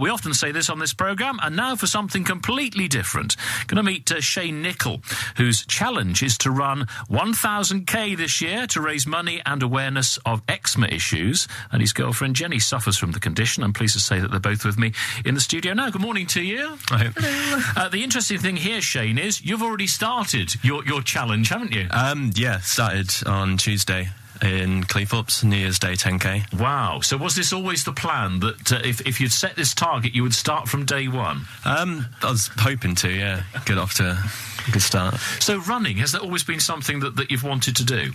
We often say this on this programme, and now for something completely different. Going to meet Shane Nicol, whose challenge is to run 1,000k this year to raise money and awareness of eczema issues. And his girlfriend Jenny suffers from the condition. I'm pleased to say that they're both with me in the studio now. Good morning to you. Hello. The interesting thing here, Shane, is you've already started your challenge, haven't you? Yeah, started on Tuesday in Cleethorpes, New Year's Day 10k. Wow. So was this always the plan, that if you'd set this target, you would start from day one? I was hoping to, yeah. Get off to a good start. So running, has that always been something that you've wanted to do?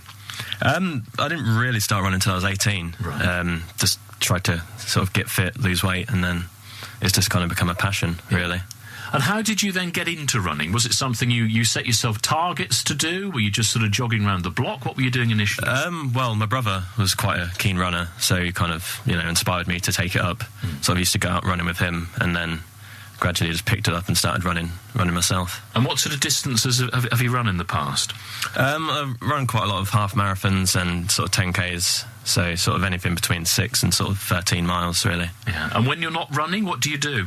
I didn't really start running until I was 18. Right. Just tried to sort of get fit, lose weight, and then it's just kind of become a passion, really. And how did you then get into running? Was it something you set yourself targets to do? Were you just sort of jogging around the block? What were you doing initially? Well, my brother was quite a keen runner, so he kind of, inspired me to take it up. So I used to go out running with him, and then gradually just picked it up and started running myself. And what sort of distances have you run in the past? I've run quite a lot of half marathons and sort of 10Ks, so sort of anything between 6 and sort of 13 miles, really. Yeah. And when you're not running, what do you do?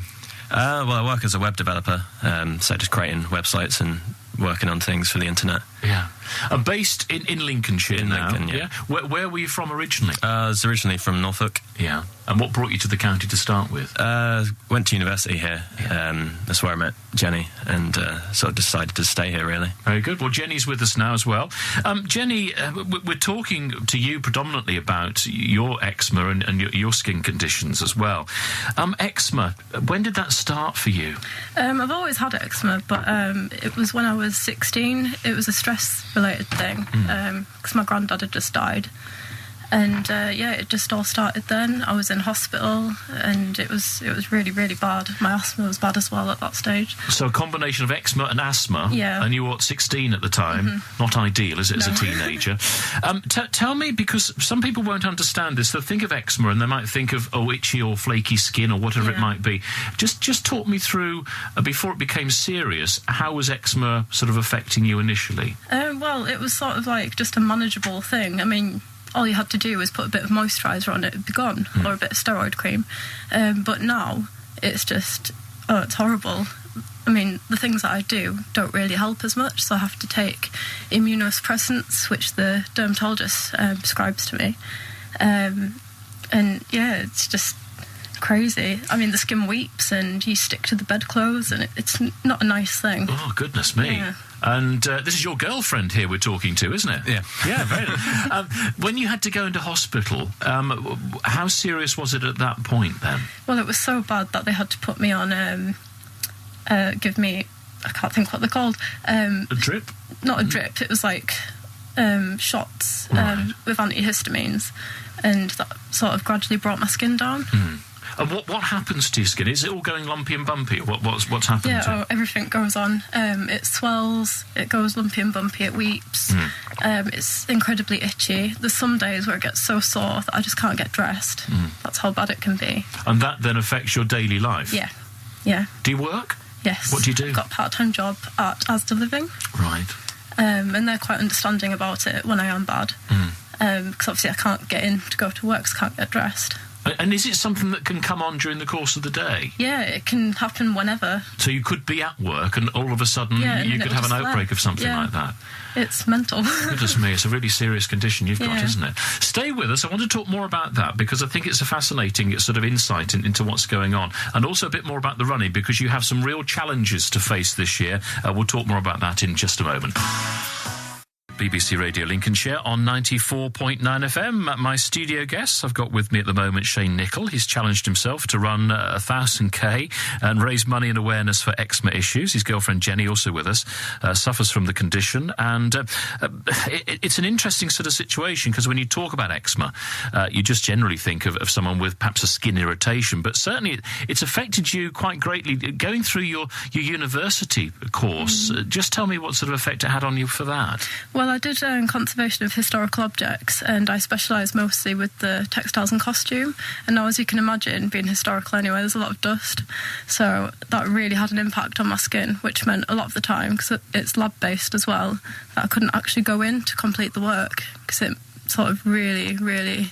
Well, I work as a web developer, so just creating websites and working on things for the internet. Yeah. And based in Lincolnshire now. Lincoln, yeah. Where were you from originally? I was originally from Norfolk. Yeah. And what brought you to the county to start with? Went to university here. Yeah. That's where I met Jenny, and sort of decided to stay here, really. Very good. Well, Jenny's with us now as well. Jenny, we're talking to you predominantly about your eczema and your skin conditions as well. Eczema, when did that start for you? I've always had eczema, but it was when I was 16. It was a stress-related thing, because my granddad had just died. And, it just all started then. I was in hospital, and it was really, really bad. My asthma was bad as well at that stage. So a combination of eczema and asthma. Yeah. And you were, 16 at the time? Mm-hmm. Not ideal, is it, as a teenager? Tell me, because some people won't understand this. They'll think of eczema, and they might think of, itchy or flaky skin or whatever it might be. Just talk me through, before it became serious, how was eczema sort of affecting you initially? Well, it was sort of like just a manageable thing. I mean, all you had to do was put a bit of moisturiser on it, it'd be gone, or a bit of steroid cream. But now, it's just, it's horrible. I mean, the things that I do don't really help as much, so I have to take immunosuppressants, which the dermatologist prescribes to me. It's just crazy. I mean, the skin weeps, and you stick to the bedclothes, and it's not a nice thing. Oh, goodness me. Yeah. And this is your girlfriend here we're talking to, isn't it? Yeah. Yeah, very when you had to go into hospital, how serious was it at that point then? Well, it was so bad that they had to put me on, give me, I can't think what they're called. A drip? Not a drip, it was like shots with antihistamines, and that sort of gradually brought my skin down. And what happens to your skin? Is it all going lumpy and bumpy? Or what's happened to it? Everything goes on. It swells, it goes lumpy and bumpy, it weeps. It's incredibly itchy. There's some days where it gets so sore that I just can't get dressed. That's how bad it can be. And that then affects your daily life? Yeah. Do you work? Yes. What do you do? I've got a part-time job at Asda Living. Right. And they're quite understanding about it when I am bad. Because obviously I can't get in to go to work, so I can't get dressed. And is it something that can come on during the course of the day? Yeah, it can happen whenever. So you could be at work and all of a sudden you could have an outbreak of something like that? It's mental. Goodness me, it's a really serious condition you've got, isn't it? Stay with us. I want to talk more about that, because I think it's a fascinating sort of insight into what's going on, and also a bit more about the running, because you have some real challenges to face this year. We'll talk more about that in just a moment. BBC Radio Lincolnshire on 94.9 FM. My studio guests, I've got with me at the moment Shane Nicol. He's challenged himself to run 1,000k and raise money and awareness for eczema issues. His girlfriend Jenny, also with us, suffers from the condition. And it's an interesting sort of situation, because when you talk about eczema, you just generally think of someone with perhaps a skin irritation. But certainly it's affected you quite greatly going through your university course. Just tell me what sort of effect it had on you for that. Well, I did conservation of historical objects, and I specialise mostly with the textiles and costume. And now, as you can imagine, being historical anyway, there's a lot of dust. So that really had an impact on my skin, which meant a lot of the time, because it's lab-based as well, that I couldn't actually go in to complete the work, because it sort of really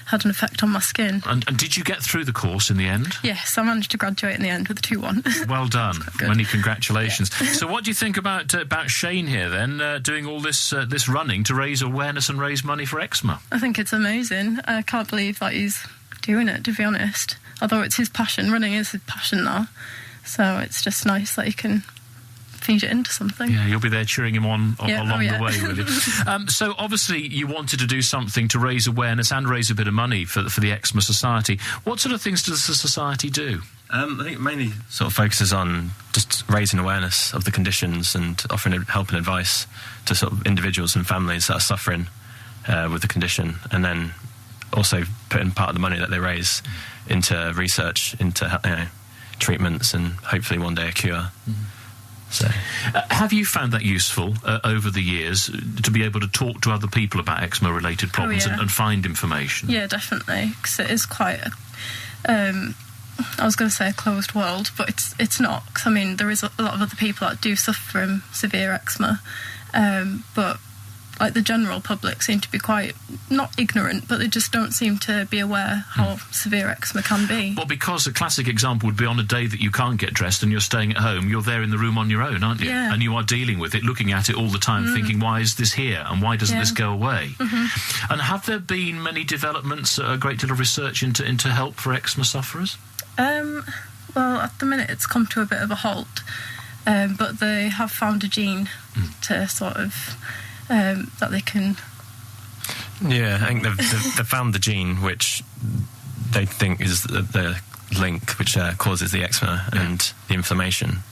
had an effect on my skin. And did you get through the course in the end? Yes, I managed to graduate in the end with a 2-1. Well done. Many congratulations. Yeah. So what do you think about Shane here then, doing all this running to raise awareness and raise money for eczema? I think it's amazing. I can't believe that he's doing it, to be honest. Although it's his passion, running is his passion now. So it's just nice that he can feed it into something. Yeah, you'll be there cheering him on along the way, will you? So obviously you wanted to do something to raise awareness and raise a bit of money for the Eczema Society. What sort of things does the society do? I think mainly sort of focuses on just raising awareness of the conditions and offering help and advice to sort of individuals and families that are suffering with the condition, and then also putting part of the money that they raise into research, into treatments, and hopefully one day a cure. Mm-hmm. So, have you found that useful over the years to be able to talk to other people about eczema-related problems and find information? Yeah, definitely, because it is quite I was going to say a closed world, but it's not. Cause, I mean, there is a lot of other people that do suffer from severe eczema, but like the general public seem to be quite, not ignorant, but they just don't seem to be aware how severe eczema can be. Well, because a classic example would be on a day that you can't get dressed and you're staying at home, you're there in the room on your own, aren't you? Yeah. And you are dealing with it, looking at it all the time, thinking, why is this here and why doesn't this go away? Mm-hmm. And have there been many developments, a great deal of research into help for eczema sufferers? Well, at the minute it's come to a bit of a halt, but they have found a gene to sort of that they can. Yeah, I think they've found the gene which they think is the link which causes the eczema and the inflammation.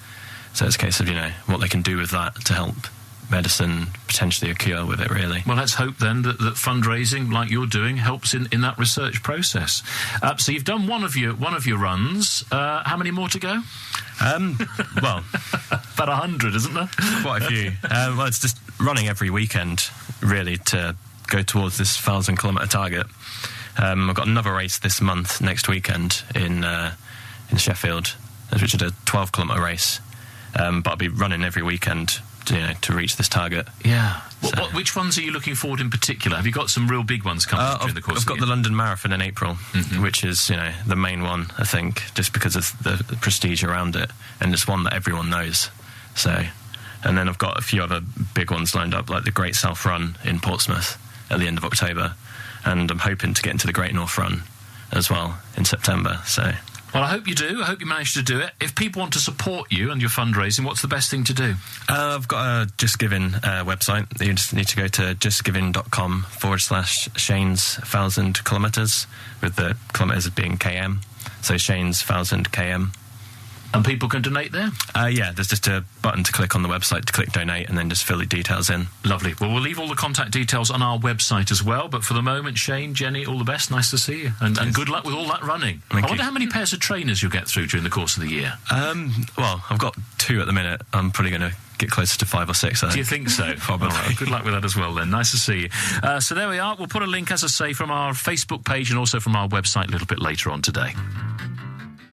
So it's a case of what they can do with that to help medicine, potentially a cure with it, really. Well, let's hope then that fundraising, like you're doing, helps in that research process. So you've done one of your runs. How many more to go? Well, about 100, isn't there? Quite a few. Well, it's just running every weekend, really, to go towards this 1,000-kilometre target. I've got another race this month, next weekend, in Sheffield, which is a 12-kilometre race. But I'll be running every weekend to reach this target. Yeah. Which ones are you looking forward in particular? Have you got some real big ones coming during the course of the year? I've got the London Marathon in April, which is, the main one, I think, just because of the prestige around it, and it's one that everyone knows. So, and then I've got a few other big ones lined up, like the Great South Run in Portsmouth at the end of October, and I'm hoping to get into the Great North Run as well in September, so... Well, I hope you do. I hope you manage to do it. If people want to support you and your fundraising, what's the best thing to do? I've got a Just Giving website. You just need to go to justgiving.com/Shane's 1,000 kilometres, with the kilometres being km. So Shane's 1,000 km. And people can donate there? Yeah, there's just a button to click on the website to click donate and then just fill the details in. Lovely. Well, we'll leave all the contact details on our website as well. But for the moment, Shane, Jenny, all the best. Nice to see you. And good luck with all that running. Thank I wonder how many pairs of trainers you'll get through during the course of the year. Well, I've got 2 at the minute. I'm probably going to get closer to 5 or 6. Do you think so? Probably. All right. Good luck with that as well then. Nice to see you. So there we are. We'll put a link, as I say, from our Facebook page and also from our website a little bit later on today.